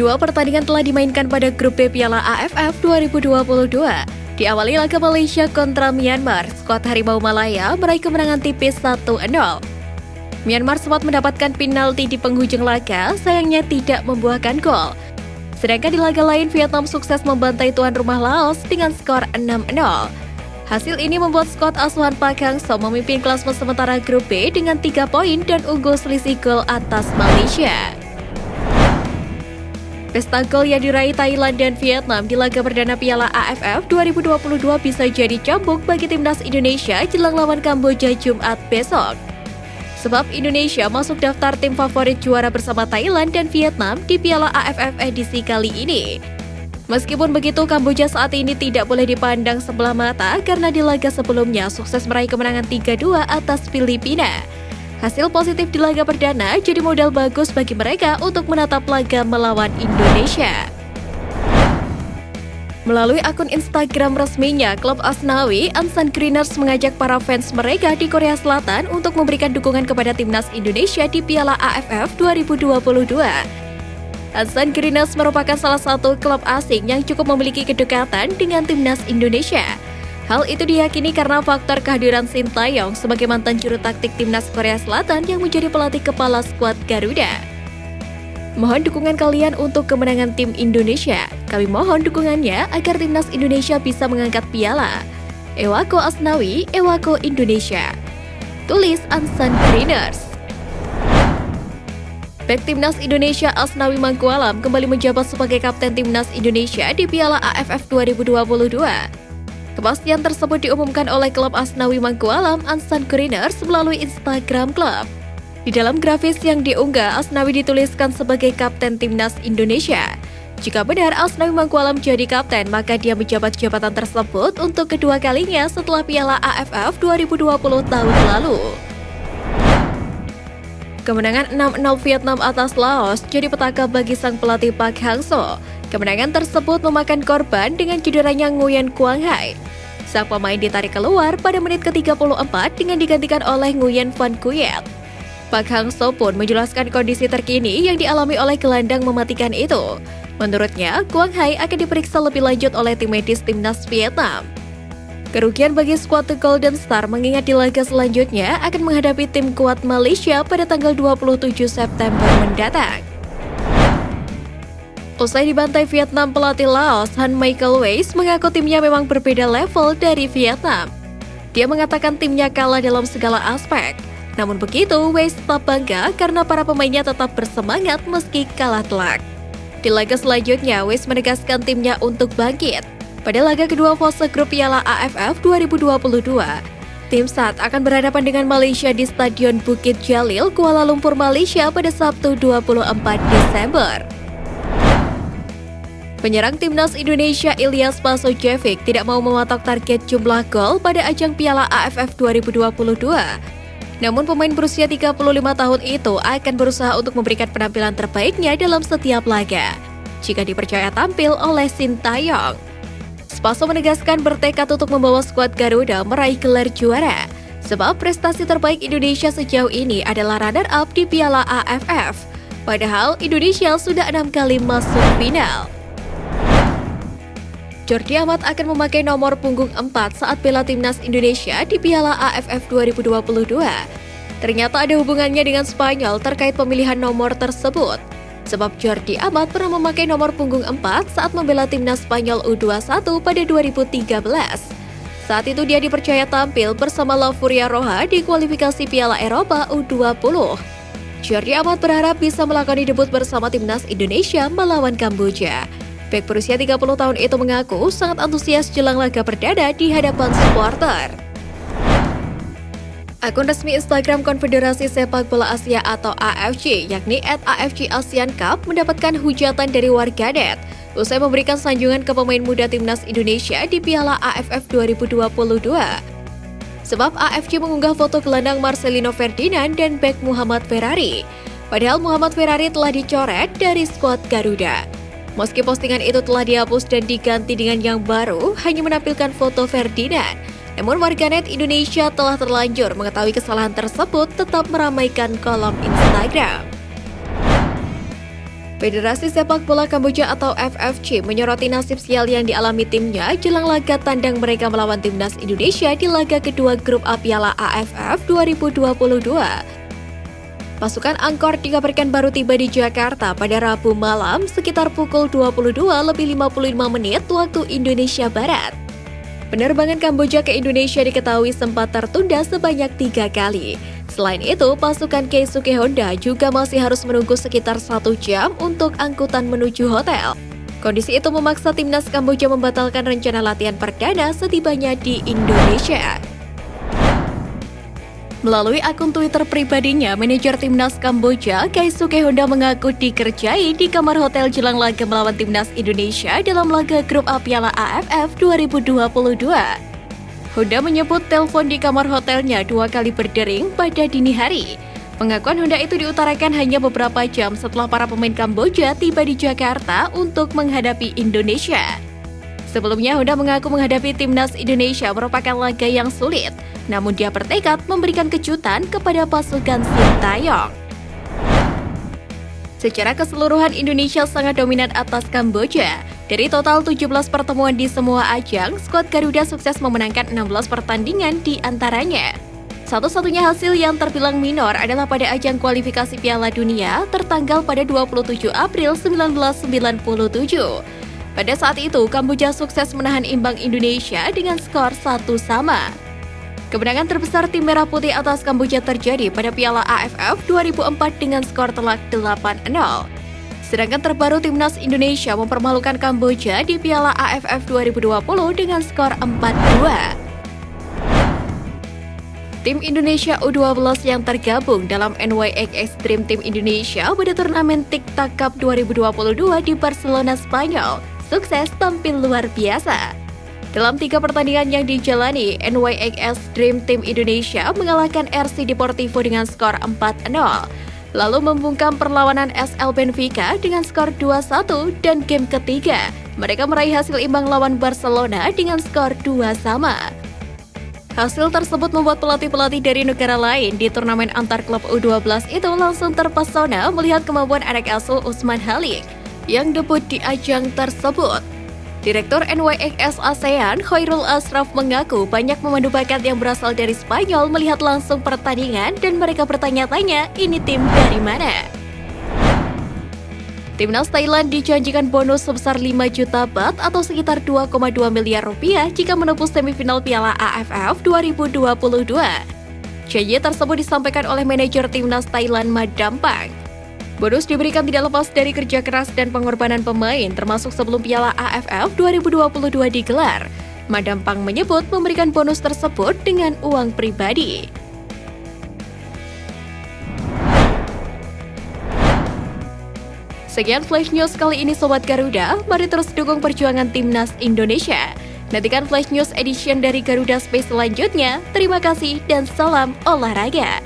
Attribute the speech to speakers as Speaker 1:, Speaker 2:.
Speaker 1: Dua pertandingan telah dimainkan pada grup B Piala AFF 2022. Diawali laga Malaysia kontra Myanmar, skuad Harimau Malaya meraih kemenangan tipis 1-0. Myanmar sempat mendapatkan penalti di penghujung laga, sayangnya tidak membuahkan gol. Sedangkan di laga lain, Vietnam sukses membantai tuan rumah Laos dengan skor 6-0. Hasil ini membuat skuad asuhan Park Hang-seo memimpin klasmen sementara grup B dengan 3 poin dan unggul selisih gol atas Malaysia. Pesta gol yang diraih Thailand dan Vietnam di laga perdana Piala AFF 2022 bisa jadi cambuk bagi timnas Indonesia jelang lawan Kamboja Jumat besok. Sebab Indonesia masuk daftar tim favorit juara bersama Thailand dan Vietnam di Piala AFF edisi kali ini. Meskipun begitu, Kamboja saat ini tidak boleh dipandang sebelah mata karena di laga sebelumnya sukses meraih kemenangan 3-2 atas Filipina. Hasil positif di laga perdana jadi modal bagus bagi mereka untuk menatap laga melawan Indonesia. Melalui akun Instagram resminya, klub Asnawi, Ansan Greeners mengajak para fans mereka di Korea Selatan untuk memberikan dukungan kepada timnas Indonesia di Piala AFF 2022. Ansan Greeners merupakan salah satu klub asing yang cukup memiliki kedekatan dengan timnas Indonesia. Hal itu diyakini karena faktor kehadiran Shin Tae-yong sebagai mantan juru taktik timnas Korea Selatan yang menjadi pelatih kepala skuad Garuda. Mohon dukungan kalian untuk kemenangan tim Indonesia. Kami mohon dukungannya agar timnas Indonesia bisa mengangkat piala. Ewako Asnawi, Ewako Indonesia. Tulis Ansan Greeners. Bek timnas Indonesia Asnawi Mangkualam kembali menjabat sebagai kapten timnas Indonesia di Piala AFF 2022. Kepastian tersebut diumumkan oleh klub Asnawi Mangkualam Ansan Greeners melalui Instagram klub. Di dalam grafis yang diunggah, Asnawi dituliskan sebagai kapten timnas Indonesia. Jika benar Asnawi Mangkualam jadi kapten, maka dia menjabat jabatan tersebut untuk kedua kalinya setelah Piala AFF 2020 tahun lalu. Kemenangan 6-0 Vietnam atas Laos jadi petaka bagi sang pelatih Park Hang-seo. Kemenangan tersebut memakan korban dengan cederanya Nguyen Quang Hai. Sang pemain ditarik keluar pada menit ke-34 dengan digantikan oleh Nguyen Van Cuyet. Park Hang-seo pun menjelaskan kondisi terkini yang dialami oleh gelandang mematikan itu. Menurutnya, Quang Hai akan diperiksa lebih lanjut oleh tim medis timnas Vietnam. Kerugian bagi skuad The Golden Star mengingat di laga selanjutnya akan menghadapi tim kuat Malaysia pada tanggal 27 September mendatang. Usai dibantai Vietnam, pelatih Laos Han Michael Weiss mengaku timnya memang berbeda level dari Vietnam. Dia mengatakan timnya kalah dalam segala aspek. Namun begitu, Weiss tetap bangga karena para pemainnya tetap bersemangat meski kalah telak. Di laga selanjutnya, Weiss menegaskan timnya untuk bangkit. Pada laga kedua fase grup Piala AFF 2022, tim SAT akan berhadapan dengan Malaysia di Stadion Bukit Jalil, Kuala Lumpur, Malaysia pada Sabtu 24 Desember. Penyerang timnas Indonesia Ilyas Pasojevic tidak mau mematok target jumlah gol pada ajang Piala AFF 2022. Namun pemain berusia 35 tahun itu akan berusaha untuk memberikan penampilan terbaiknya dalam setiap laga, jika dipercaya tampil oleh Shin Tae-yong. Spaso menegaskan bertekad untuk membawa skuad Garuda meraih gelar juara, sebab prestasi terbaik Indonesia sejauh ini adalah runner-up di Piala AFF. Padahal Indonesia sudah 6 kali masuk final. Jordi Amat akan memakai nomor punggung 4 saat bela timnas Indonesia di Piala AFF 2022. Ternyata ada hubungannya dengan Spanyol terkait pemilihan nomor tersebut. Sebab Jordi Amat pernah memakai nomor punggung 4 saat membela timnas Spanyol U21 pada 2013. Saat itu dia dipercaya tampil bersama La Furia Roja di kualifikasi Piala Eropa U20. Jordi Amat berharap bisa melakoni debut bersama timnas Indonesia melawan Kamboja. Bek berusia 30 tahun itu mengaku sangat antusias jelang laga perdana di hadapan supporter. Akun resmi Instagram Konfederasi Sepak Bola Asia atau AFC, yakni @AFC Asian Cup, mendapatkan hujatan dari warganet usai memberikan sanjungan ke pemain muda timnas Indonesia di Piala AFF 2022. Sebab AFC mengunggah foto gelandang Marcelino Ferdinand dan bek Muhammad Ferrari. Padahal Muhammad Ferrari telah dicoret dari skuad Garuda. Meski postingan itu telah dihapus dan diganti dengan yang baru, hanya menampilkan foto Ferdinand. Namun warganet Indonesia telah terlanjur mengetahui kesalahan tersebut tetap meramaikan kolom Instagram. Federasi Sepak Bola Kamboja atau FFC menyoroti nasib sial yang dialami timnya jelang laga tandang mereka melawan timnas Indonesia di laga kedua grup A Piala AFF 2022. Pasukan Angkor dikabarkan baru tiba di Jakarta pada Rabu malam sekitar pukul 22:55 waktu Indonesia Barat. Penerbangan Kamboja ke Indonesia diketahui sempat tertunda sebanyak 3 kali. Selain itu, pasukan Keisuke Honda juga masih harus menunggu sekitar 1 jam untuk angkutan menuju hotel. Kondisi itu memaksa timnas Kamboja membatalkan rencana latihan perdana setibanya di Indonesia. Melalui akun Twitter pribadinya, manajer timnas Kamboja, Keisuke Honda mengaku dikerjai di kamar hotel jelang laga melawan timnas Indonesia dalam laga grup A Piala AFF 2022. Honda menyebut telepon di kamar hotelnya 2 kali berdering pada dini hari. Pengakuan Honda itu diutarakan hanya beberapa jam setelah para pemain Kamboja tiba di Jakarta untuk menghadapi Indonesia. Sebelumnya, Honda mengaku menghadapi timnas Indonesia merupakan laga yang sulit, namun dia bertekad memberikan kejutan kepada pasukan Sintayong. Secara keseluruhan Indonesia sangat dominan atas Kamboja. Dari total 17 pertemuan di semua ajang, skuad Garuda sukses memenangkan 16 pertandingan di antaranya. Satu-satunya hasil yang terbilang minor adalah pada ajang kualifikasi Piala Dunia tertanggal pada 27 April 1997. Pada saat itu, Kamboja sukses menahan imbang Indonesia dengan skor 1-1. Kemenangan terbesar tim Merah Putih atas Kamboja terjadi pada Piala AFF 2004 dengan skor telak 8-0. Sedangkan terbaru timnas Indonesia mempermalukan Kamboja di Piala AFF 2020 dengan skor 4-2. Tim Indonesia U12 yang tergabung dalam NYX Dream Team Indonesia pada turnamen TikTok Cup 2022 di Barcelona, Spanyol, sukses tampil luar biasa. Dalam 3 pertandingan yang dijalani, NYX Dream Team Indonesia mengalahkan RC Deportivo dengan skor 4-0, lalu membungkam perlawanan SL Benfica dengan skor 2-1 dan game ketiga, mereka meraih hasil imbang lawan Barcelona dengan skor 2-2. Hasil tersebut membuat pelatih-pelatih dari negara lain di turnamen antar klub U12 itu langsung terpesona melihat kemampuan anak asuh Usman Halik yang debut di ajang tersebut. Direktur NYX ASEAN, Khairul Ashraf mengaku banyak pemandu bakat yang berasal dari Spanyol melihat langsung pertandingan dan mereka bertanya-tanya, ini tim dari mana? Timnas Thailand dijanjikan bonus sebesar 5 juta baht atau sekitar 2,2 miliar rupiah jika menembus semifinal Piala AFF 2022. Janji tersebut disampaikan oleh manajer timnas Thailand Madampang. Bonus diberikan tidak lepas dari kerja keras dan pengorbanan pemain, termasuk sebelum Piala AFF 2022 digelar. Madampang menyebut memberikan bonus tersebut dengan uang pribadi. Sekian Flash News kali ini Sobat Garuda, mari terus dukung perjuangan timnas Indonesia. Nantikan Flash News Edition dari Garuda Space selanjutnya. Terima kasih dan salam olahraga.